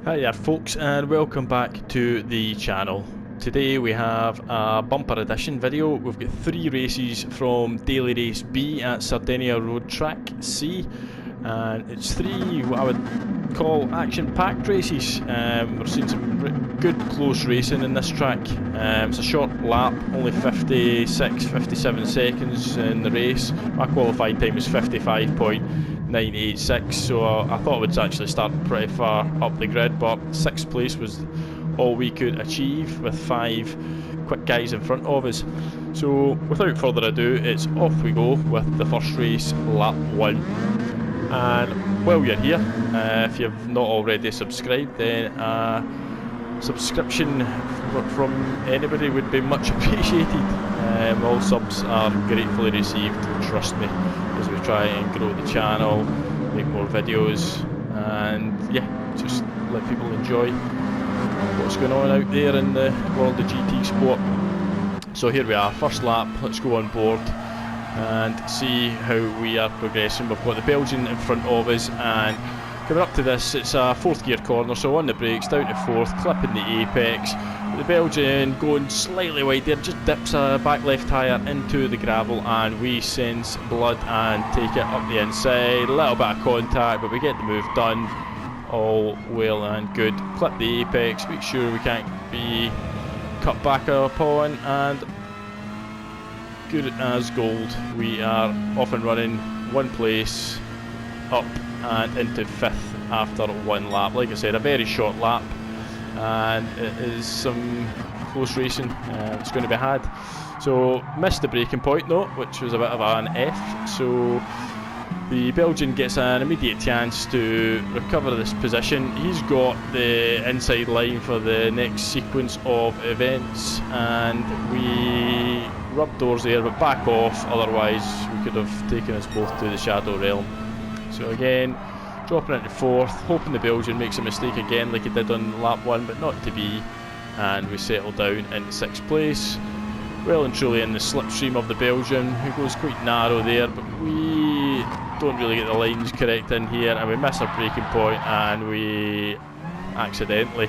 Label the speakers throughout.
Speaker 1: Hi there folks, and welcome back to the channel. Today we have a bumper edition video. We've got 3 races from Daily Race B at Sardegna Road Track C, and it's 3 what I would call action-packed races. We're seeing some good close racing in this track. It's a short lap, only 57 seconds in the race. My qualifying time is 55.986, so I thought it would actually start pretty far up the grid, but 6th place was all we could achieve with 5 quick guys in front of us. So without further ado, it's off we go with the first race, lap 1. And while you're here, if you've not already subscribed, then a subscription from anybody would be much appreciated. All subs are gratefully received, trust me, as we try and grow the channel, make more videos, and yeah, just let people enjoy what's going on out there in the world of GT sport. So here we are, first lap, let's go on board and see how we are progressing. We've got the Belgian in front of us, and coming up to this, it's a 4th gear corner, so on the brakes, down to 4th, clipping the apex. The Belgian going slightly wide there, just dips a back left tyre into the gravel, and we sense blood and take it up the inside. A little bit of contact, but we get the move done. All well and good. Clip the apex, make sure we can't be cut back upon, and good as gold. We are off and running, 1 place, up and into 5th after 1 lap. Like I said, a very short lap, and it is some close racing it's going to be had. So missed the braking point though, which was a bit of an F, so the Belgian gets an immediate chance to recover this position. He's got the inside line for the next sequence of events, and we rubbed doors there but back off, otherwise we could have taken us both to the Shadow Realm. So again, dropping into 4th, hoping the Belgian makes a mistake again like he did on lap 1, but not to be, and we settle down in 6th place. Well and truly in the slipstream of the Belgian, who goes quite narrow there, but we don't really get the lines correct in here, and we miss our braking point, and we accidentally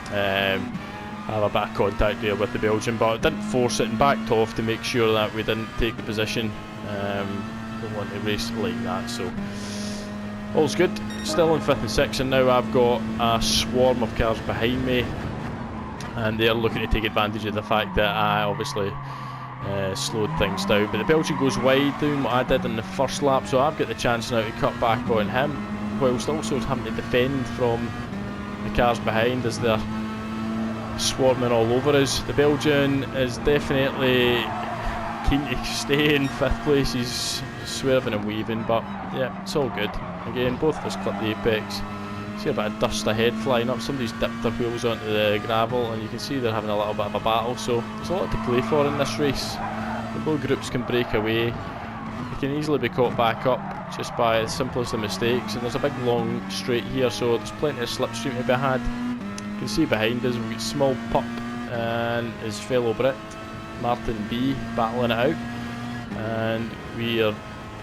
Speaker 1: have a bit of contact there with the Belgian, but didn't force it and backed off to make sure that we didn't take the position. Don't want to race like that, so all's good. Still in 5th and 6th, and now I've got a swarm of cars behind me, and they're looking to take advantage of the fact that I obviously slowed things down. But the Belgian goes wide, doing what I did in the first lap, so I've got the chance now to cut back on him, whilst also having to defend from the cars behind as they're swarming all over us. The Belgian is definitely keen to stay in 5th place. He's swerving and weaving, but yeah, it's all good. Again, both of us clip the apex. See a bit of dust ahead flying up. Somebody's dipped their wheels onto the gravel, and you can see they're having a little bit of a battle, so there's a lot to play for in this race. The both groups can break away. They can easily be caught back up just by the simplest of mistakes, and there's a big long straight here, so there's plenty of slipstream to be had. You can see behind us we've got Small Pup and his fellow Brit Martin B battling it out, and we are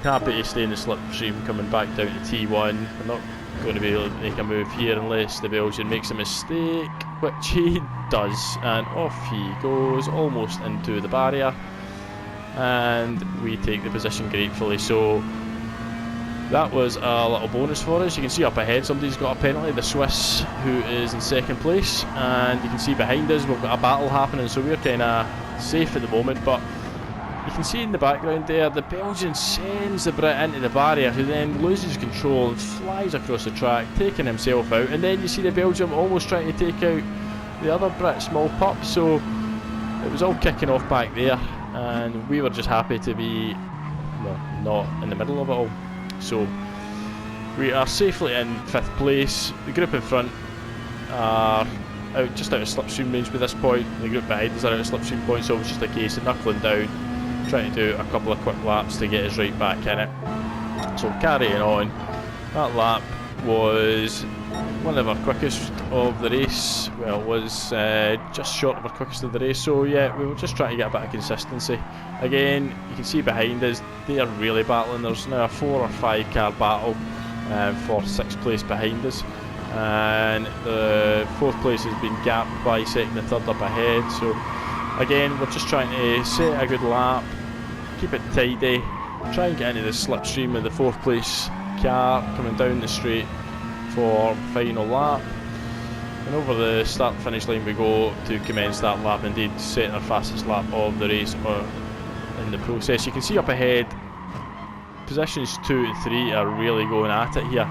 Speaker 1: happy to stay in the slipstream coming back down to T1. We're not going to be able to make a move here unless the Belgian makes a mistake, which he does, and off he goes almost into the barrier, and we take the position gratefully. So that was a little bonus for us. You can see up ahead somebody's got a penalty, the Swiss, who is in 2nd place, and you can see behind us we've got a battle happening, so we're kind of safe at the moment. But you can see in the background there, the Belgian sends the Brit into the barrier, who then loses control and flies across the track, taking himself out. And then you see the Belgian almost trying to take out the other Brit, Small Pup. So it was all kicking off back there, and we were just happy to be, well, not in the middle of it all. So we are safely in 5th place. The group in front are just out of slipstream range by this point. The group behind us are out of slipstream point, so it was just a case of knuckling down, trying to do a couple of quick laps to get us right back in it. So carrying on, that lap was one of our quickest of the race. Well, it was just short of our quickest of the race, so yeah, we were just trying to get a bit of consistency. Again, you can see behind us, they are really battling. There's now a 4 or 5 car battle for 6th place behind us. and the 4th place has been gapped by 2nd and 3rd up ahead. So again, we're just trying to set a good lap, keep it tidy, try and get into the slipstream of the 4th place car coming down the straight for final lap. And over the start finish line we go to commence that lap, indeed setting our fastest lap of the race in the process. You can see up ahead positions 2 and 3 are really going at it here,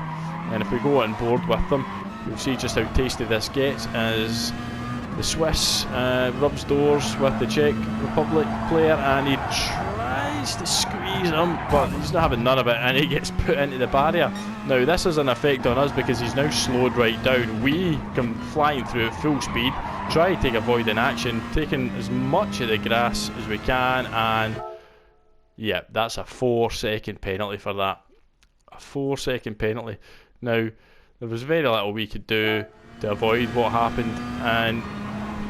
Speaker 1: and if we go on board with them you'll see just how tasty this gets as the Swiss rubs doors with the Czech Republic player, and he tries to squeeze him but he's not having none of it and he gets put into the barrier. Now this has an effect on us because he's now slowed right down. We come flying through at full speed, try to take avoiding action, taking as much of the grass as we can, and yeah, that's a 4-second penalty for that. A 4-second penalty. Now there was very little we could do to avoid what happened, and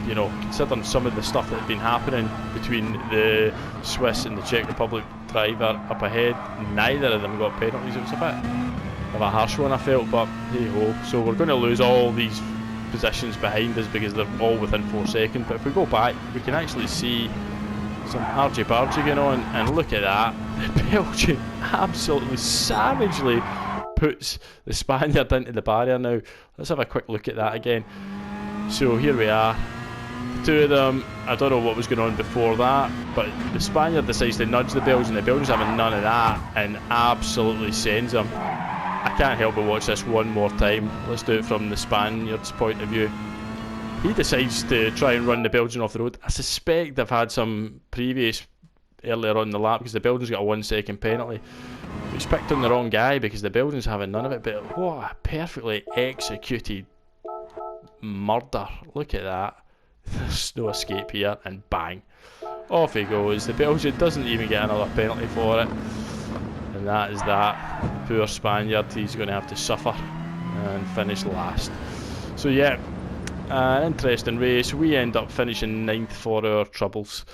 Speaker 1: you know, considering some of the stuff that had been happening between the Swiss and the Czech Republic driver up ahead, neither of them got penalties. It was a bit of a harsh one, I felt, but hey ho. So we're going to lose all these positions behind us because they're all within 4 seconds. But if we go back, we can actually see some argy-bargy going on, and look at that. The Belgian absolutely savagely puts the Spaniard into the barrier. Now let's have a quick look at that again. So here we are, the two of them. I don't know what was going on before that, but the Spaniard decides to nudge the Belgian. The Belgian's having none of that and absolutely sends him. I can't help but watch this one more time. Let's do it from the Spaniard's point of view. He decides to try and run the Belgian off the road. I suspect they've had some previous earlier on in the lap because the Belgian's got a 1-second penalty. He's picked on the wrong guy because the Belgian's having none of it, but what a perfectly executed murder. Look at that. There's no escape here, and bang, off he goes. The Belgian doesn't even get another penalty for it, and that is that. Poor Spaniard, he's going to have to suffer and finish last. So yeah, an interesting race. We end up finishing 9th for our troubles.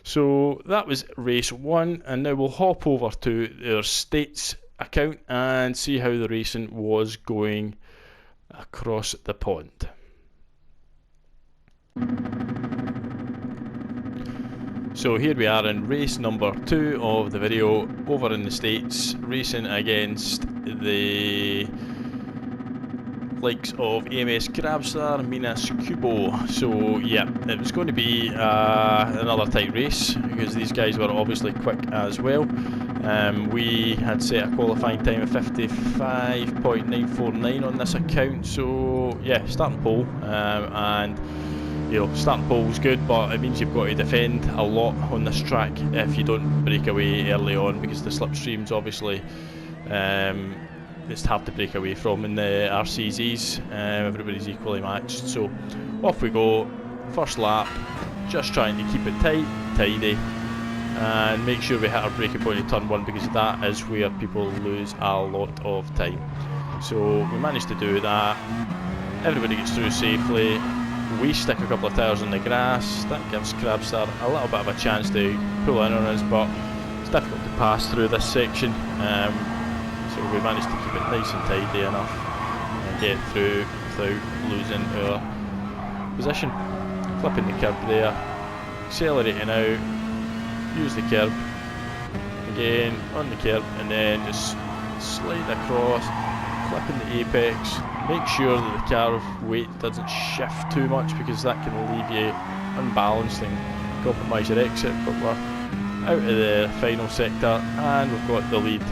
Speaker 1: So that was race 1, and now we'll hop over to our States account and see how the racing was going across the pond. So here we are in race number 2 of the video over in the States, racing against the likes of AMS Grabstar, Minas Kubo. So yeah, it was going to be another tight race because these guys were obviously quick as well. We had set a qualifying time of 55.949 on this account, so yeah, starting pole, and you know, starting pole was good, but it means you've got to defend a lot on this track if you don't break away early on, because the slipstream's obviously it's hard to break away from in the RCZs. Everybody's equally matched, so off we go. First lap, just trying to keep it tight, tidy, and make sure we hit our braking point in turn 1, because that is where people lose a lot of time. So we managed to do that. Everybody gets through safely. We stick a couple of tyres on the grass. That gives Grabstar a little bit of a chance to pull in on us, but it's difficult to pass through this section. So we managed to keep it nice and tidy enough and get through without losing our position. Flipping the curb there, accelerating out, use the curb again on the curb, and then just slide across, clipping the apex. Make sure that the car weight doesn't shift too much, because that can leave you unbalanced and compromise your exit. But we're out of the final sector and we've got the lead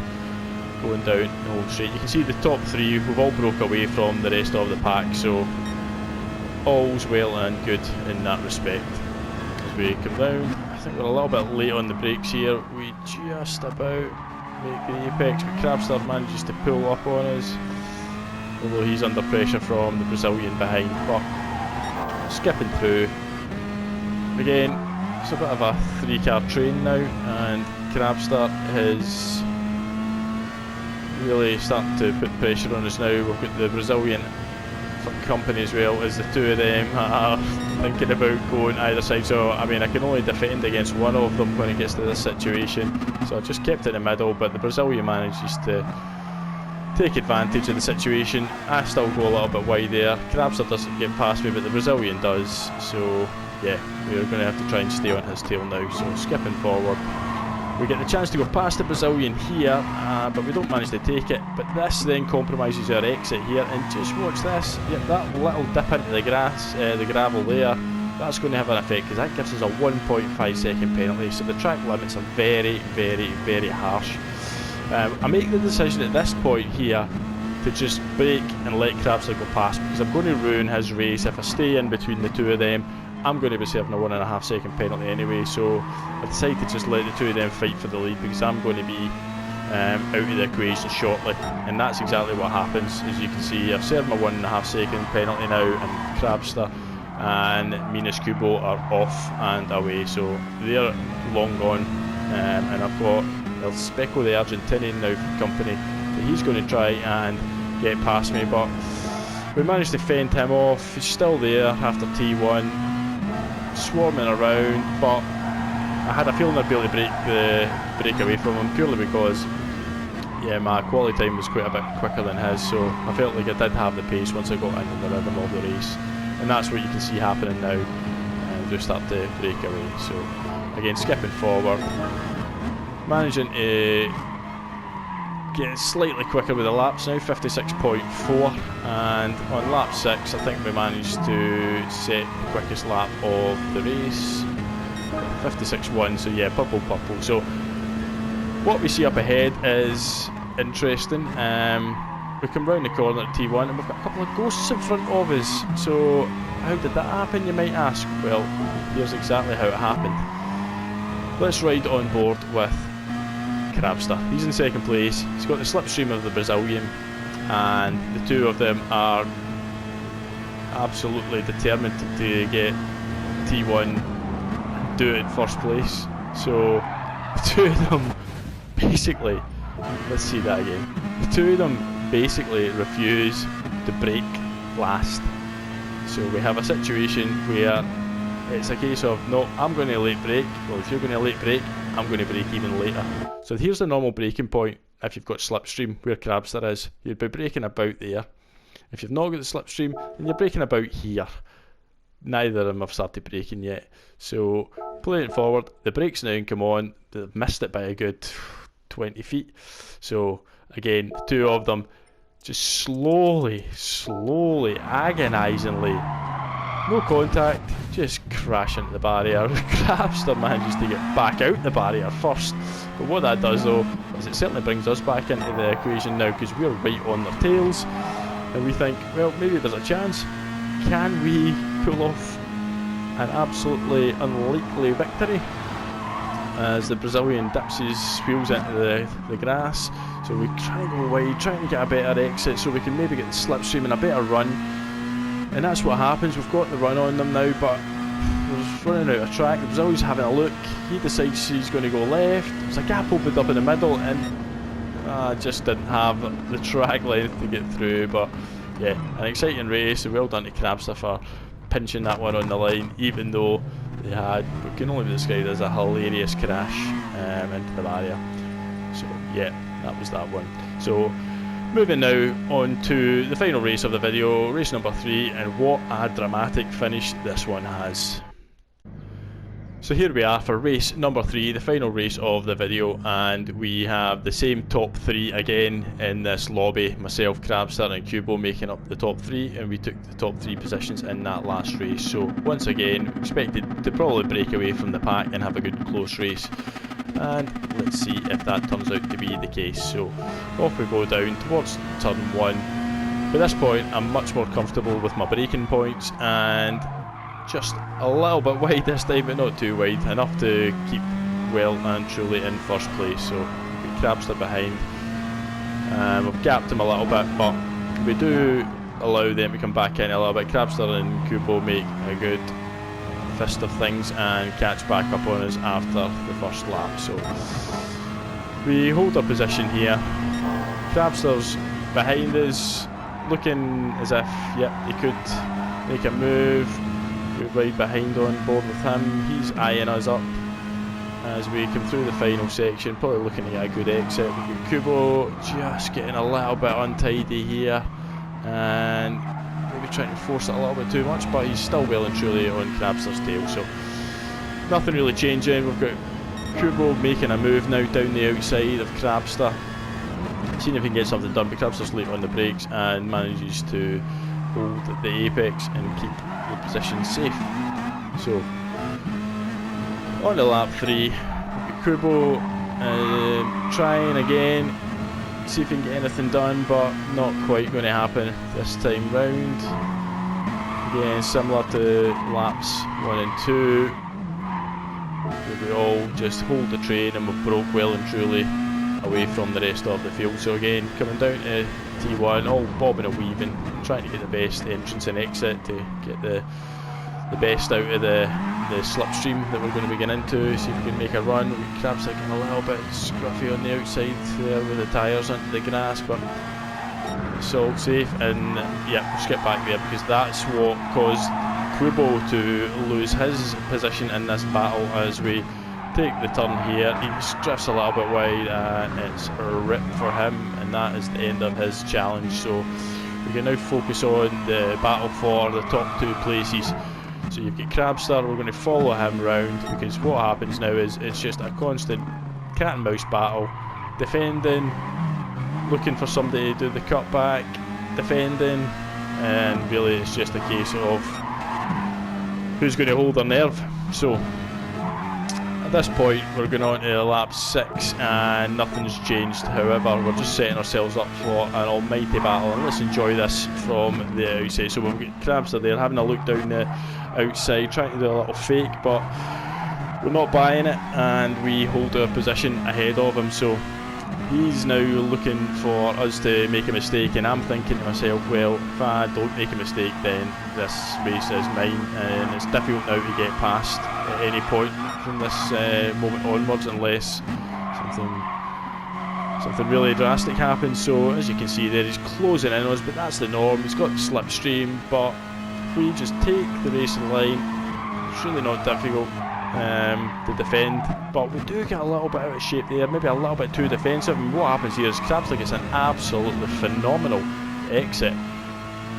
Speaker 1: going down the whole straight. You can see the top 3, we've all broke away from the rest of the pack, so all's well and good in that respect. As we come down, I think we're a little bit late on the brakes here. We just about make the apex, but Grabstar manages to pull up on us, although he's under pressure from the Brazilian behind. But skipping through again, it's a bit of a 3-car train now, and Grabstar is really starting to put pressure on us now. We've got the Brazilian company as well, as the two of them are thinking about going either side. So I mean, I can only defend against one of them when it gets to this situation, so I just kept it in the middle, but the Brazilian manages to take advantage of the situation. I still go a little bit wide there. Crabster doesn't get past me, but the Brazilian does. So yeah, we're going to have to try and stay on his tail now. So skipping forward, we get the chance to go past the Brazilian here, but we don't manage to take it. But this then compromises our exit here, and just watch this. Yep, that little dip into the grass, the gravel there, that's going to have an effect, because that gives us a 1.5 second penalty. So the track limits are very, very, very harsh. I make the decision at this point here to just brake and let Crabster go past, because I'm going to ruin his race. If I stay in between the two of them, I'm going to be serving a 1.5 second penalty anyway. So I decided to just let the two of them fight for the lead, because I'm going to be out of the equation shortly. And that's exactly what happens. As you can see, I've served my 1.5 second penalty now, and Crabster and Minus Kubo are off and away. So they're long gone, and I've got El Specco, the Argentinian, now for company. So he's going to try and get past me, but we managed to fend him off. He's still there after T1, swarming around, but I had a feeling I'd be able to break away from him, purely because yeah, my quality time was quite a bit quicker than his, so I felt like I did have the pace once I got into the rhythm of the race. And that's what you can see happening now, and just start to break away. So again, skipping forward, managing to get slightly quicker with the laps now, 56.4, and on lap 6 I think we managed to set the quickest lap of the race, 56.1, so yeah, purple. So what we see up ahead is interesting. We come round the corner at T1 and we've got a couple of ghosts in front of us. So how did that happen, you might ask? Well, here's exactly how it happened. Let's ride on board with Crabster. He's in second place. He's got the slipstream of the Brazilian, and the two of them are absolutely determined to get T1 and do it in first place. So the two of them basically, let's see that again. The two of them basically refuse to brake last. So we have a situation where it's a case of, no, I'm going to late brake. Well, if you're going to late brake, I'm going to brake even later. So here's the normal braking point if you've got slipstream where Crabster is. You'd be braking about there. If you've not got the slipstream, then you're braking about here. Neither of them have started braking yet. So playing it forward, the brakes now come on. They've missed it by a good 20 feet. So again, the two of them just slowly, agonisingly, no contact, just crash into the barrier. Crabster manages to get back out the barrier first, but what that does though is it certainly brings us back into the equation now, because we're right on their tails, and we think, well, maybe there's a chance. Can we pull off an absolutely unlikely victory? As the Brazilian dips his wheels into the grass. So we try and go wide, trying to get a better exit so we can maybe get the slipstream and a better run. And that's what happens. We've got the run on them now, but we're running out of track. The Brazilian's having a look. He decides he's going to go left. There's a gap opened up in the middle, and just didn't have the track length to get through. But yeah, an exciting race. So well done to Crabster for pinching that one on the line, even though they had what can only be described as a hilarious crash into the barrier. So yeah, that was that one. So moving now on to the final race of the video, race number 3, and what a dramatic finish this one has. So here we are for race number 3, the final race of the video, and we have the same top 3 again in this lobby. Myself, Crabster and Kubo making up the top 3, and we took the top 3 positions in that last race. So once again, expected to probably break away from the pack and have a good close race. And let's see if that turns out to be the case. So off we go down towards turn 1. By this point I'm much more comfortable with my braking points, and just a little bit wide this time, but not too wide, enough to keep well and truly in first place. So we Crabster behind. We've gapped him a little bit, but we do allow them to come back in a little bit. Crabster and Kubo make a good fist of things and catch back up on us after the first lap. So we hold our position here. Crabster's behind us, looking as if, yep, he could make a move. We're right behind on board with him. He's eyeing us up. as we come through the final section, probably looking to get a good exit. We've got Kubo just getting a little bit untidy here, and maybe trying to force it a little bit too much, but he's still well and truly on Crabster's tail, so nothing really changing. We've got Kubo making a move now down the outside of Crabster, seeing if he can get something done, but Crabster's late on the brakes and manages to hold the apex and keep the position safe. So on to lap 3, we've got Kubo trying again, see if he can get anything done, but not quite going to happen this time round. Again, similar to laps 1 and 2, where we all just hold the train and we broke well and truly away from the rest of the field. So again, coming down to T1, all bobbing and weaving, trying to get the best entrance and exit to get the best out of the slipstream that we're going to be getting into, see if we can make a run. Crabster getting a little bit scruffy on the outside there with the tyres onto the grass, but it's all safe. And yeah, we'll skip back there because that's what caused Kubo to lose his position in this battle. As we take the turn here, he drifts a little bit wide and it's a rip for him, and that is the end of his challenge. So we can now focus on the battle for the top 2 places. So you've got Crabster, we're going to follow him round, because what happens now is it's just a constant cat and mouse battle, defending, looking for somebody to do the cutback, defending, and really it's just a case of who's going to hold their nerve. So at this point we're going on to lap 6 and nothing's changed. However, we're just setting ourselves up for an almighty battle, and let's enjoy this from the outside. So we've got Crabster there having a look down the outside, trying to do a little fake, but we're not buying it and we hold our position ahead of him. So he's now looking for us to make a mistake, and I'm thinking to myself, well, if I don't make a mistake then this race is mine, and it's difficult now to get past at any point from this moment onwards unless something really drastic happens. So as you can see there, he's closing in on us, but that's the norm. He's got the slipstream, but if we just take the racing line, it's really not difficult to defend, but we do get a little bit out of shape there, maybe a little bit too defensive, and what happens here is Crabster gets an absolutely phenomenal exit.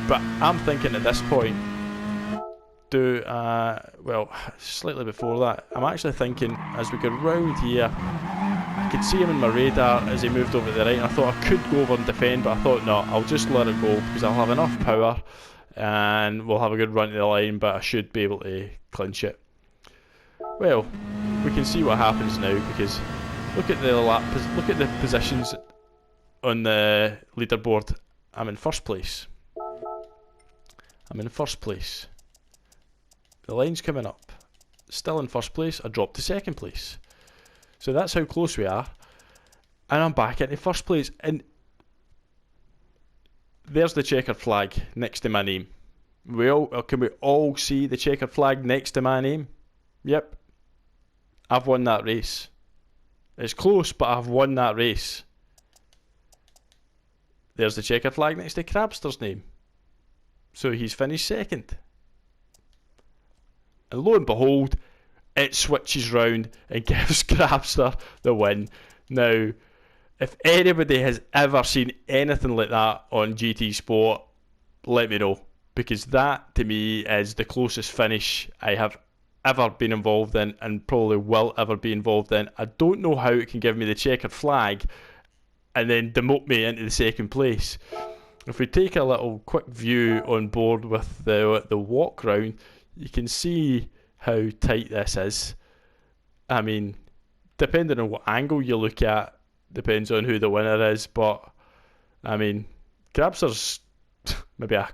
Speaker 1: But I'm thinking at this point, well, slightly before that, I'm actually thinking as we go round here, I could see him in my radar as he moved over to the right, and I thought I could go over and defend, but I thought no, I'll just let it go because I'll have enough power and we'll have a good run to the line, but I should be able to clinch it. Well, we can see what happens now, because look at the positions on the leaderboard. I'm in first place. The line's coming up. Still in first place. I dropped to second place. So that's how close we are. And I'm back into first place. And there's the checkered flag next to my name. Can we all see the checkered flag next to my name? Yep. I've won that race. It's close, but I've won that race. There's the checkered flag next to Crabster's name. So he's finished second. And lo and behold, it switches round and gives Crabster the win. Now, if anybody has ever seen anything like that on GT Sport, let me know. Because that, to me, is the closest finish I have ever been involved in, and probably will ever be involved in. I don't know how it can give me the checkered flag and then demote me into the second place. If we take a little quick view on board with the walk round, you can see how tight this is. I mean, depending on what angle you look at, depends on who the winner is, but I mean, Crabster's maybe a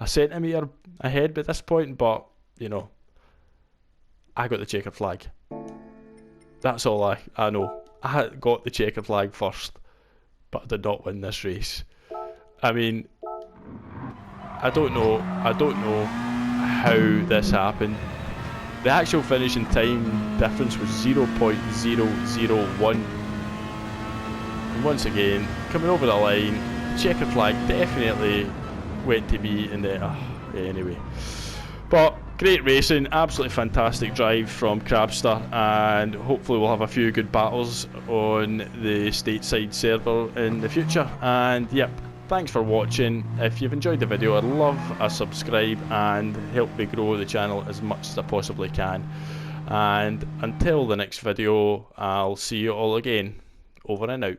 Speaker 1: centimetre ahead by this point, but you know, I got the checkered flag. That's all I know. I got the checkered flag first, but I did not win this race. I mean, I don't know how this happened. The actual finishing time difference was 0.001. And once again, coming over the line, the checkered flag definitely went to me in there. Anyway. But great racing, absolutely fantastic drive from Crabster, and hopefully we'll have a few good battles on the stateside server in the future. And yep, thanks for watching. If you've enjoyed the video, I'd love a subscribe and help me grow the channel as much as I possibly can. And until the next video, I'll see you all again. Over and out.